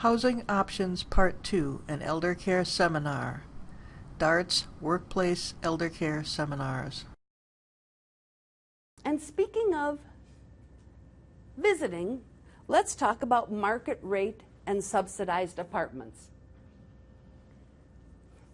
Housing Options Part 2, an Elder Care Seminar. DARTS Workplace Elder Care Seminars. And speaking of visiting, let's talk about market rate and subsidized apartments.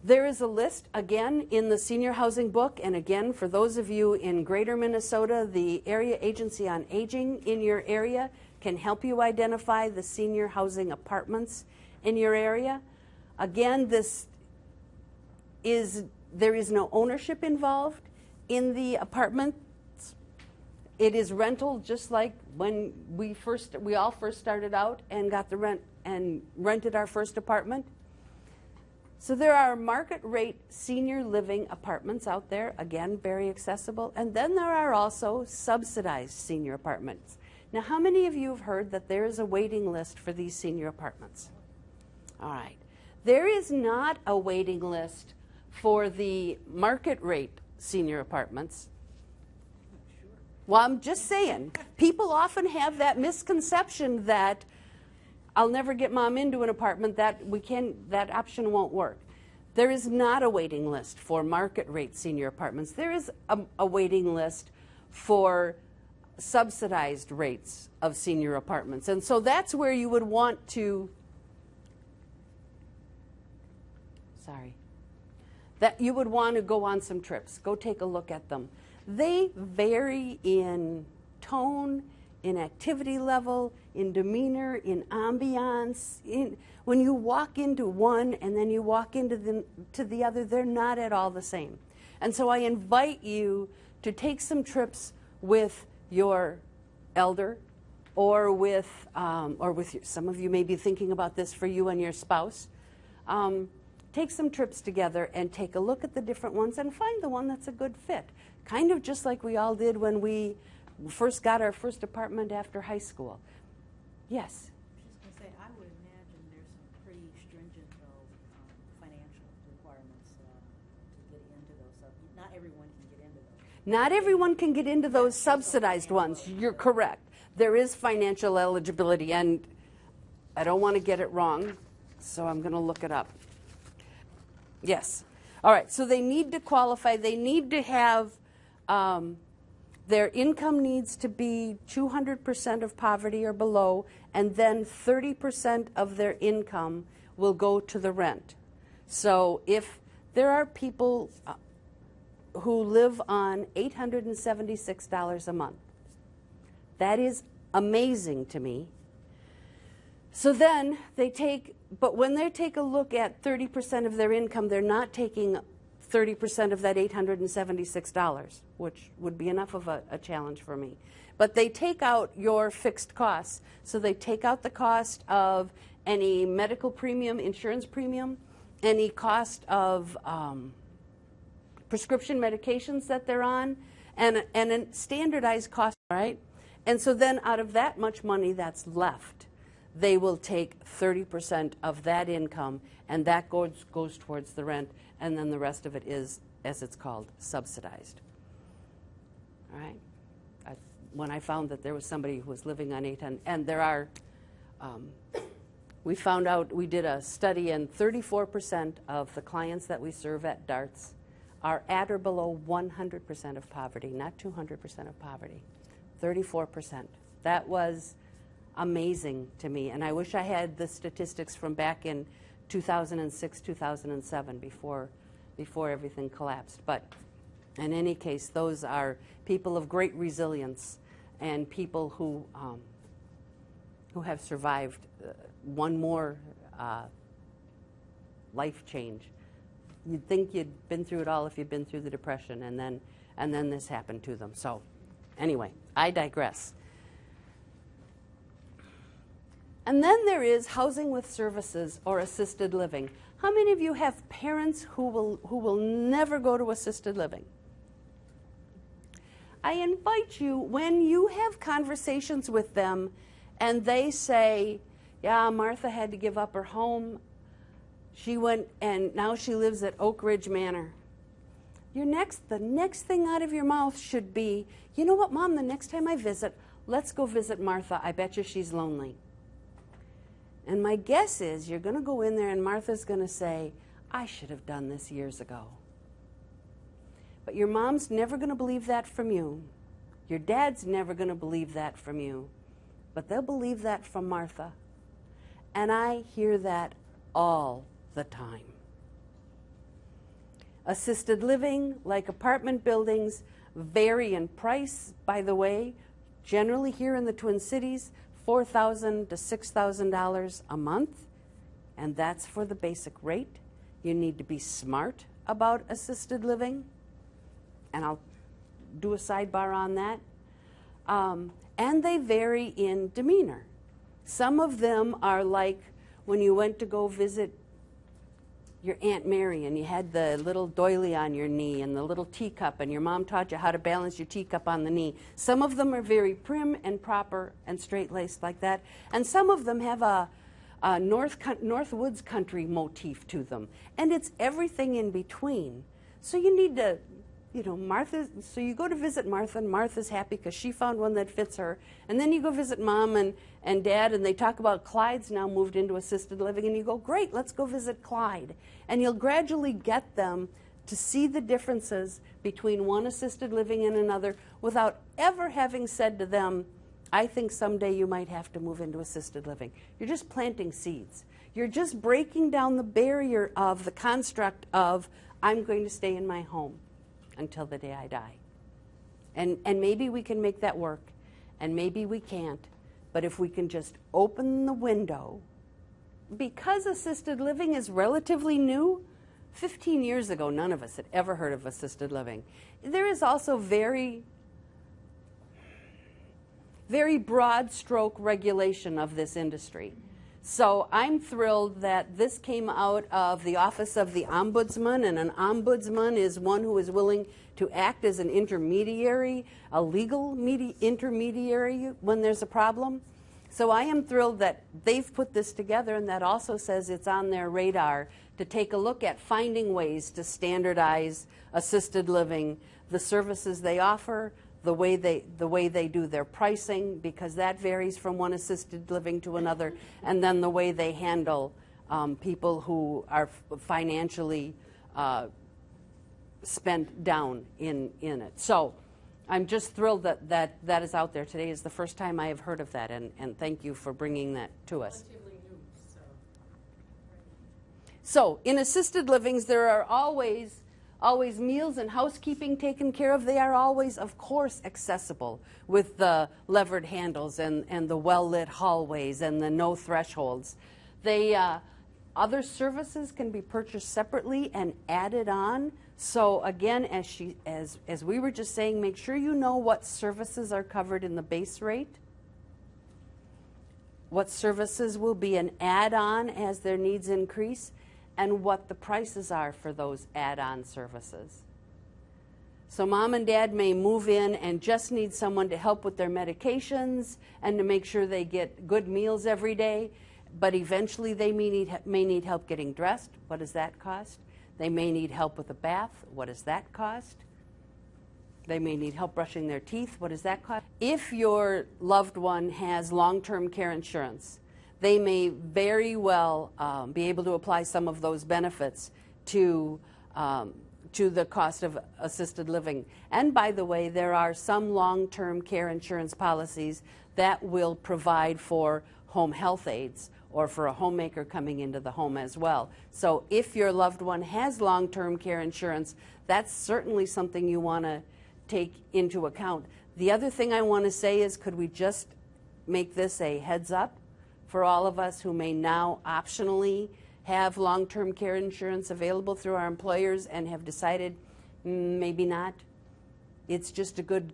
There is a list, again, in the senior housing book, and again, for those of you in Greater Minnesota, the Area Agency on Aging in your area can help you identify the senior housing apartments in your area. Again, there is no ownership involved in the apartments. It is rental, just like when we all first started out and got the rent and rented our first apartment. So there are market rate senior living apartments out there, again, very accessible. And then there are also subsidized senior apartments. Now, how many of you have heard that there is a waiting list for these senior apartments? All right. There is not a waiting list for the market rate senior apartments. Well, I'm just saying, people often have that misconception that I'll never get mom into an apartment, that option won't work. There is not a waiting list for market rate senior apartments. There is a waiting list for subsidized rates of senior apartments. And so that's where you would want to, you would want to go on some trips, go take a look at them. They vary in tone, in activity level, in demeanor, in ambiance. When you walk into one and then you walk into the other, they're not at all the same. And so I invite you to take some trips with your elder, or with some of you may be thinking about this for you and your spouse. Take some trips together and take a look at the different ones and find the one that's a good fit. Kind of just like we all did when we first got our first apartment after high school. Yes? I was just going to say, I would imagine there's some pretty stringent financial requirements to get into those. Not everyone can get into those. Not everyone can get into those subsidized ones. You're correct. There is financial eligibility, and I don't want to get it wrong, so I'm going to look it up. Yes. All right, so they need to qualify. They need to have, their income needs to be 200% of poverty or below, and then 30% of their income will go to the rent. So if there are people who live on $876 a month, that is amazing to me. So then but when they take a look at 30% of their income, they're not taking 30% of that $876, which would be enough of a challenge for me. But they take out your fixed costs. So they take out the cost of any medical premium, insurance premium, any cost of prescription medications that they're on, and a standardized cost, right? And so then out of that much money that's left, they will take 30% of that income, and that goes towards the rent, and then the rest of it is, as it's called, subsidized. All right? When I found that there was somebody who was living on 800, and there are, we found out, we did a study, and 34% of the clients that we serve at DARTS are at or below 100% of poverty, not 200% of poverty, 34%. That was amazing to me, and I wish I had the statistics from back in 2006, 2007, before everything collapsed. But in any case, those are people of great resilience and people who have survived one more life change. You'd think you'd been through it all if you'd been through the Depression, and then this happened to them. So anyway, I digress. And then there is housing with services or assisted living. How many of you have parents who will never go to assisted living? I invite you, when you have conversations with them and they say, yeah, Martha had to give up her home. She went and now she lives at Oak Ridge Manor. The next thing out of your mouth should be, you know what, Mom, the next time I visit, let's go visit Martha. I bet you she's lonely. And my guess is you're going to go in there and Martha's going to say, I should have done this years ago. But your mom's never going to believe that from you. Your dad's never going to believe that from you. But they'll believe that from Martha. And I hear that all the time. Assisted living, like apartment buildings, vary in price, by the way. Generally here in the Twin Cities, $4,000 to $6,000 a month, and that's for the basic rate. You need to be smart about assisted living, and I'll do a sidebar on that. And they vary in demeanor. Some of them are like when you went to go visit your Aunt Mary and you had the little doily on your knee and the little teacup, and your mom taught you how to balance your teacup on the knee. Some of them are very prim and proper and straight-laced like that, and some of them have a North Woods country motif to them, and it's everything in between. So you need to, Martha, so you go to visit Martha, and Martha's happy because she found one that fits her, and then you go visit Mom and Dad, and they talk about Clyde's now moved into assisted living, and you go, great, let's go visit Clyde. And you'll gradually get them to see the differences between one assisted living and another without ever having said to them, I think someday you might have to move into assisted living. You're just planting seeds. You're just breaking down the barrier of the construct of, I'm going to stay in my home until the day I die. And maybe we can make that work, and maybe we can't. But if we can just open the window, because assisted living is relatively new, 15 years ago, none of us had ever heard of assisted living. There is also very broad stroke regulation of this industry. So I'm thrilled that this came out of the Office of the Ombudsman, and an ombudsman is one who is willing to act as an intermediary, a legal intermediary when there's a problem. So I am thrilled that they've put this together, and that also says it's on their radar to take a look at finding ways to standardize assisted living, the services they offer, the way they do their pricing, because that varies from one assisted living to another, and then the way they handle people who are financially spent down in it. So I'm just thrilled that is out there. Today is the first time I have heard of that, and thank you for bringing that to us. Relatively new, So in assisted livings, there are always meals and housekeeping taken care of. They are always, of course, accessible with the levered handles and the well-lit hallways and the no thresholds. Other services can be purchased separately and added on. So again, as we were just saying, make sure you know what services are covered in the base rate, what services will be an add-on as their needs increase, and what the prices are for those add-on services. So Mom and Dad may move in and just need someone to help with their medications and to make sure they get good meals every day, but eventually they may need help getting dressed. What does that cost? They may need help with a bath. What does that cost? They may need help brushing their teeth. What does that cost? If your loved one has long-term care insurance, they may very well be able to apply some of those benefits to the cost of assisted living. And by the way, there are some long-term care insurance policies that will provide for home health aides or for a homemaker coming into the home as well. So if your loved one has long-term care insurance, that's certainly something you want to take into account. The other thing I want to say is, could we just make this a heads up for all of us who may now optionally have long-term care insurance available through our employers and have decided maybe not? It's just a good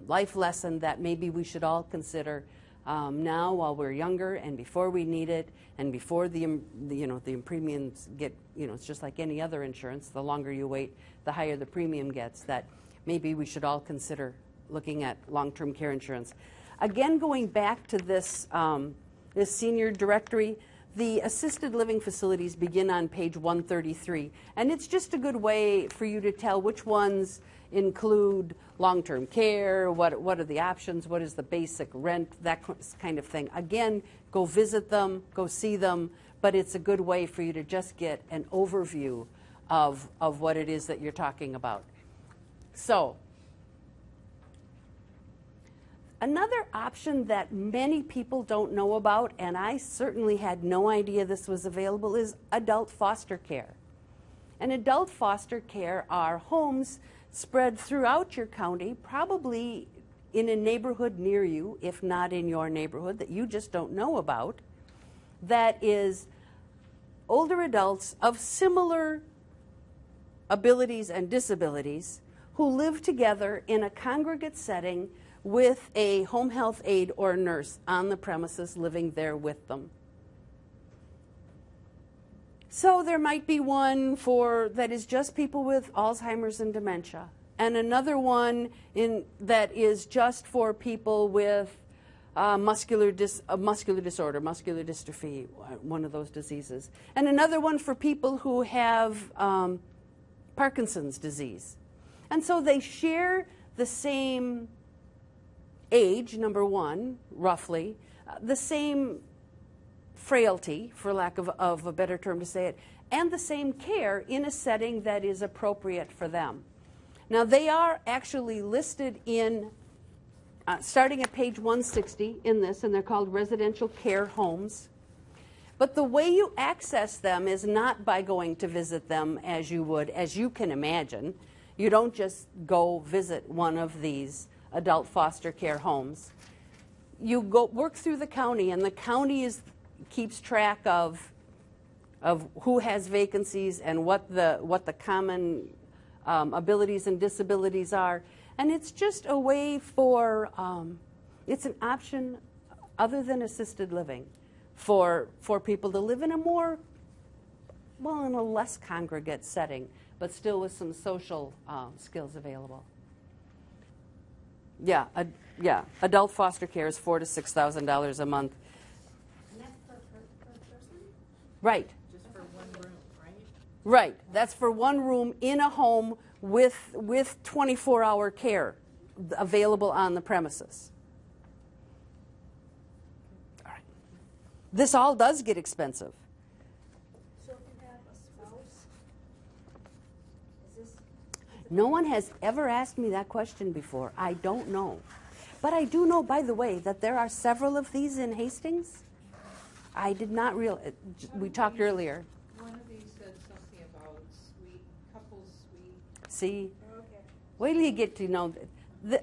life lesson that maybe we should all consider now while we're younger and before we need it, and before the premiums get, it's just like any other insurance. The longer you wait, the higher the premium gets. That maybe we should all consider looking at long-term care insurance. Again, going back to this senior directory, The assisted living facilities begin on page 133, and it's just a good way for you to tell which ones include long-term care, what are the options, what is the basic rent, that kind of thing. Again, go visit them, go see them, but it's a good way for you to just get an overview of what it is that you're talking about. So, another option that many people don't know about, and I certainly had no idea this was available, is adult foster care. And adult foster care are homes spread throughout your county, probably in a neighborhood near you, if not in your neighborhood, that you just don't know about, that is older adults of similar abilities and disabilities who live together in a congregate setting with a home health aide or nurse on the premises living there with them. So there might be one that is just people with Alzheimer's and dementia, and another one that is just for people with muscular disorder, muscular dystrophy, one of those diseases, and another one for people who have Parkinson's disease. And so they share the same age, number one, roughly, the same frailty, for lack of a better term to say it, and the same care in a setting that is appropriate for them. Now, they are actually listed in, starting at page 160 in this, and they're called residential care homes. But the way you access them is not by going to visit them as you would, as you can imagine. You don't just go visit one of these adult foster care homes. You go work through the county, and the county keeps track of who has vacancies and what the common abilities and disabilities are, and it's just a way for it's an option other than assisted living for people to live in a in a less congregate setting, but still with some social skills available. Yeah, adult foster care is $4,000 to $6,000 a month. And that's per person? Right. Just for one room, right? Right. That's for one room in a home with 24-hour care available on the premises. All right. This all does get expensive. So if you have a spouse, is this? No one has ever asked me that question before. I don't know. But I do know, by the way, that there are several of these in Hastings. I did not realize. We talked earlier. One of these said something about couples suite. See? Okay. Wait till you get to know.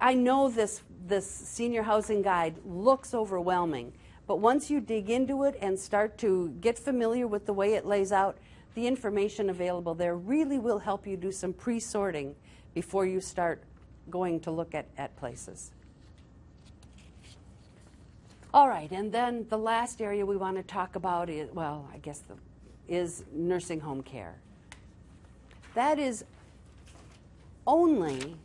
I know this senior housing guide looks overwhelming, but once you dig into it and start to get familiar with the way it lays out, the information available there really will help you do some pre-sorting before you start going to look at places. All right, and then the last area we want to talk about is, well, I guess is nursing home care. That is only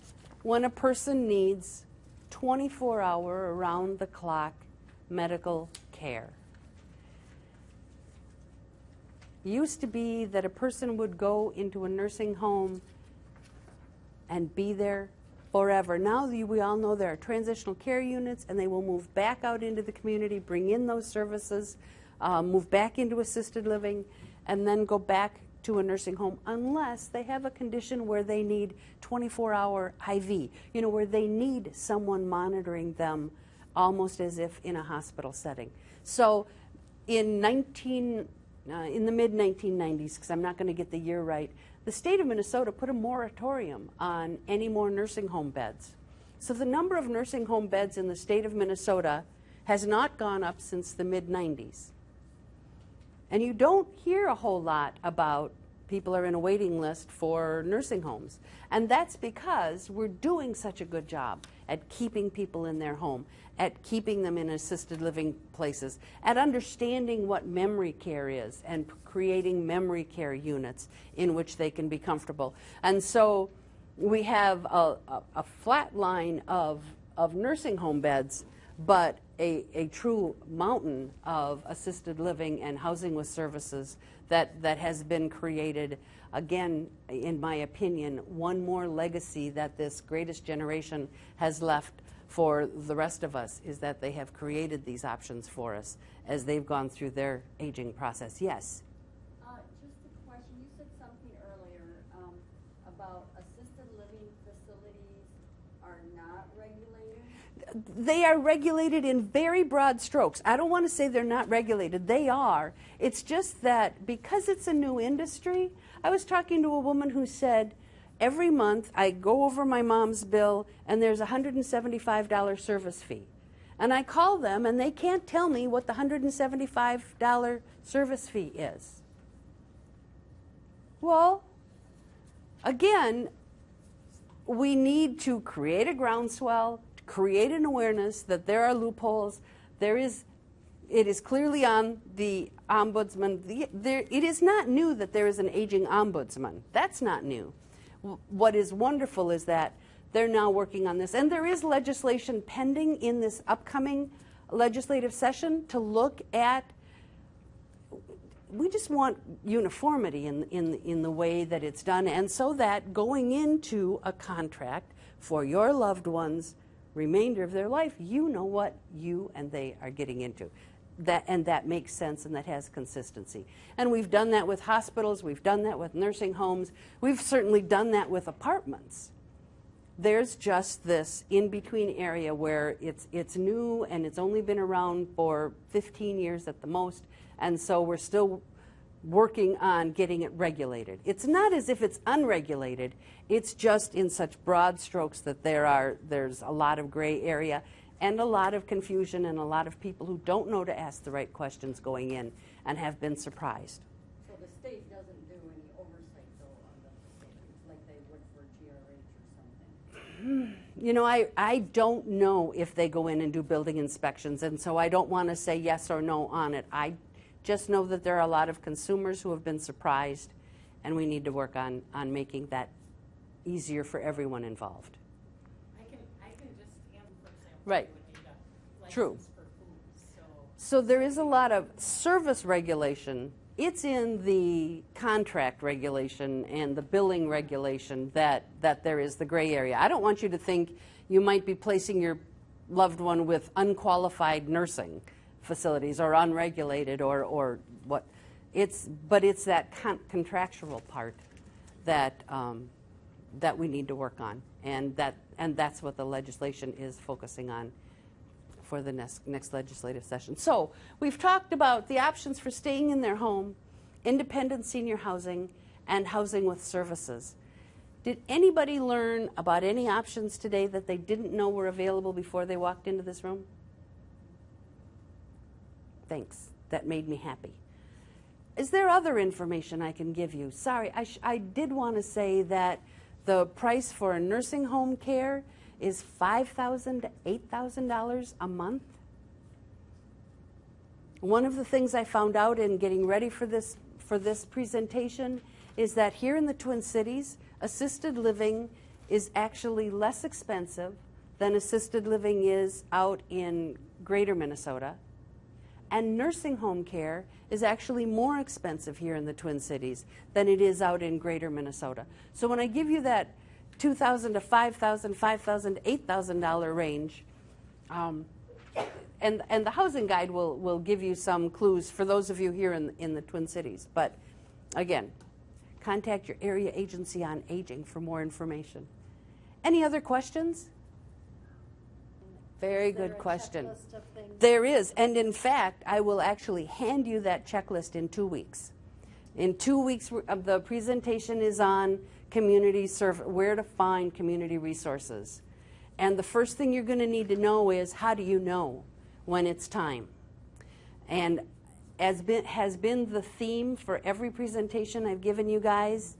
when a person needs 24-hour, around-the-clock medical care. It used to be that a person would go into a nursing home and be there forever. Now we all know there are transitional care units, and they will move back out into the community, bring in those services, move back into assisted living, and then go back to a nursing home unless they have a condition where they need 24-hour IV, where they need someone monitoring them almost as if in a hospital setting. So in the mid-1990s, because I'm not going to get the year right, the state of Minnesota put a moratorium on any more nursing home beds. So the number of nursing home beds in the state of Minnesota has not gone up since the mid-90s. And you don't hear a whole lot about people are in a waiting list for nursing homes. And that's because we're doing such a good job at keeping people in their home, at keeping them in assisted living places, at understanding what memory care is and creating memory care units in which they can be comfortable. And so we have a flat line of nursing home beds, but a true mountain of assisted living and housing with services that has been created. Again, in my opinion, one more legacy that this greatest generation has left for the rest of us is that they have created these options for us as they've gone through their aging process. Yes? Just a question. You said something earlier about assisted living facilities are not regulated. They are regulated in very broad strokes. I don't want to say they're not regulated. They are. It's just that because it's a new industry, I was talking to a woman who said, every month I go over my mom's bill and there's a $175 service fee. And I call them and they can't tell me what the $175 service fee is. Well, again, we need to create a groundswell, create an awareness that there are loopholes. It is clearly on the ombudsman. It is not new that there is an aging ombudsman. That's not new. What is wonderful is that they're now working on this. And there is legislation pending in this upcoming legislative session to look at, we just want uniformity in the way that it's done, and so that going into a contract for your loved one's remainder of their life, you know what you and they are getting into. That makes sense and that has consistency. And we've done that with hospitals, we've done that with nursing homes, we've certainly done that with apartments. There's just this in-between area where it's new and it's only been around for 15 years at the most, and so we're still working on getting it regulated. It's not as if it's unregulated, it's just in such broad strokes that there's a lot of gray area and a lot of confusion and a lot of people who don't know to ask the right questions going in and have been surprised. So the state doesn't do any oversight, though, on the facilities like they would for GRH or something? You know, I don't know if they go in and do building inspections, and so I don't want to say yes or no on it. I just know that there are a lot of consumers who have been surprised, and we need to work on making that easier for everyone involved. I can just handle, for example, Right. you would need a license True. for food, So there is a lot of service regulation. It's in the contract regulation and the billing regulation that there is the gray area. I don't want you to think you might be placing your loved one with unqualified nursing facilities or unregulated or what. But it's that contractual part that that we need to work on, and that's what the legislation is focusing on for the next legislative session. So we've talked about the options for staying in their home, independent senior housing, and housing with services. Did anybody learn about any options today that they didn't know were available before they walked into this room? Thanks. That made me happy. Is there other information I can give you? Sorry, I did want to say that the price for a nursing home care is $5,000 to $8,000 a month. One of the things I found out in getting ready for this presentation is that here in the Twin Cities, assisted living is actually less expensive than assisted living is out in greater Minnesota. And nursing home care is actually more expensive here in the Twin Cities than it is out in greater Minnesota. So when I give you that $2,000 to $5,000, $5,000 to $8,000 range, and the housing guide will give you some clues for those of you here in the Twin Cities. But again, contact your area agency on aging for more information. Any other questions? Very good question. There is, and in fact, I will actually hand you that checklist in 2 weeks. In 2 weeks, the presentation is on where to find community resources. And the first thing you're going to need to know is, how do you know when it's time? And as has been the theme for every presentation I've given you guys,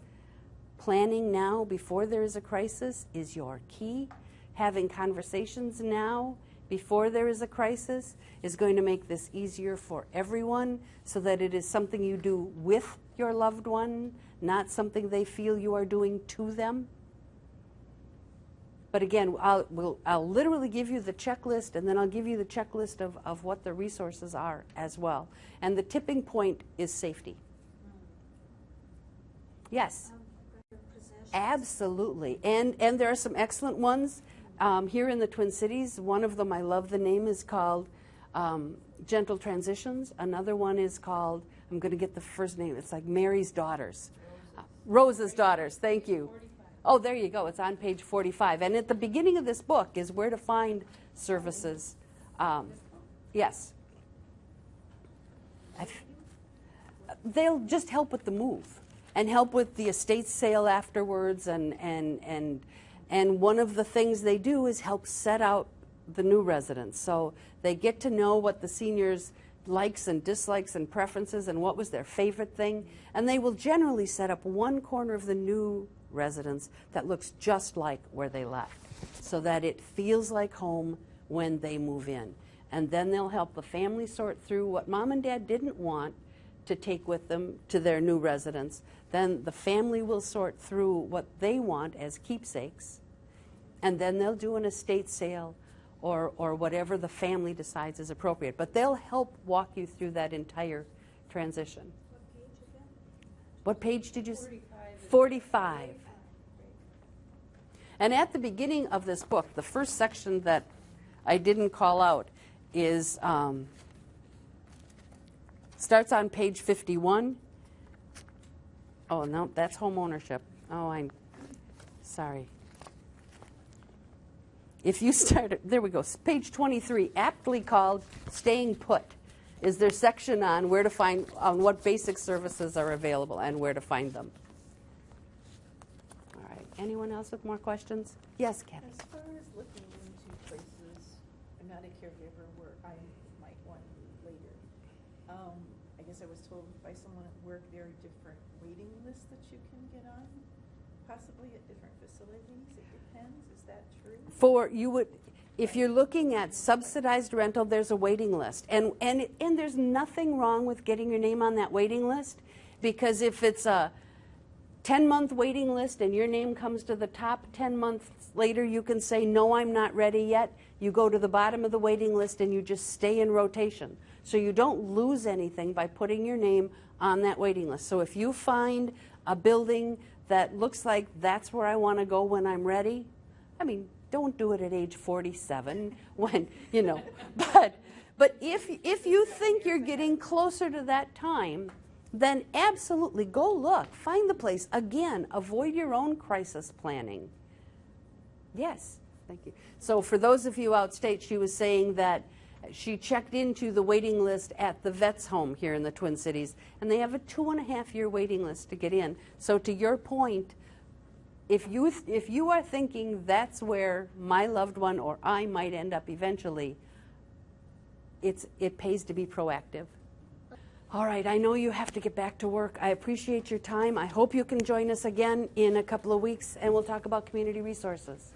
planning now before there is a crisis is your key. Having conversations now before there is a crisis is going to make this easier for everyone, so that it is something you do with your loved one, not something they feel you are doing to them. But again, I'll literally give you the checklist, and then I'll give you the checklist of what the resources are as well. And the tipping point is safety. Yes. Absolutely. And there are some excellent ones here in the Twin Cities. One of them, I love the name, is called Gentle Transitions. Another one is called, I'm going to get the first name, it's like Mary's Daughters. Rosa's Daughters, thank you. Oh, there you go. It's on page 45. And at the beginning of this book is where to find services. Yes. They'll just help with the move and help with the estate sale afterwards. And one of the things they do is help set out the new residents. So they get to know what the seniors' likes and dislikes and preferences and what was their favorite thing. And they will generally set up one corner of the new residence that looks just like where they left, so that it feels like home when they move in. And then they'll help the family sort through what mom and dad didn't want to take with them to their new residence. Then the family will sort through what they want as keepsakes, and then they'll do an estate sale or whatever the family decides is appropriate. But they'll help walk you through that entire transition. What page did you say? 45. And at the beginning of this book, the first section that I didn't call out is starts on page 51. Oh, no, that's home ownership. Oh, I'm sorry. If you start, there we go, page 23, aptly called Staying Put, is their section on where to find, on what basic services are available and where to find them. All right, anyone else with more questions? Yes, Kathy. As far as looking into places, I'm not a caregiver where I might want to be later. I guess I was told by someone at work there are different waiting lists that you can get on, possibly at different facilities. It depends. Is that true? If you're looking at subsidized rental, there's a waiting list. And there's nothing wrong with getting your name on that waiting list, because if it's a 10-month waiting list and your name comes to the top 10 months later, you can say, no, I'm not ready yet. You go to the bottom of the waiting list and you just stay in rotation. So you don't lose anything by putting your name on that waiting list. So if you find a building that looks like that's where I want to go when I'm ready, I mean, don't do it at age 47 when, you know, but if you think you're getting closer to that time, then absolutely go look, find the place. Again, avoid your own crisis planning. Yes, thank you. So for those of you outstate, she was saying that she checked into the waiting list at the vet's home here in the Twin Cities, and they have a 2.5-year waiting list to get in. So to your point, if you are thinking that's where my loved one or I might end up eventually, it pays to be proactive. All right, I know you have to get back to work. I appreciate your time. I hope you can join us again in a couple of weeks, and we'll talk about community resources.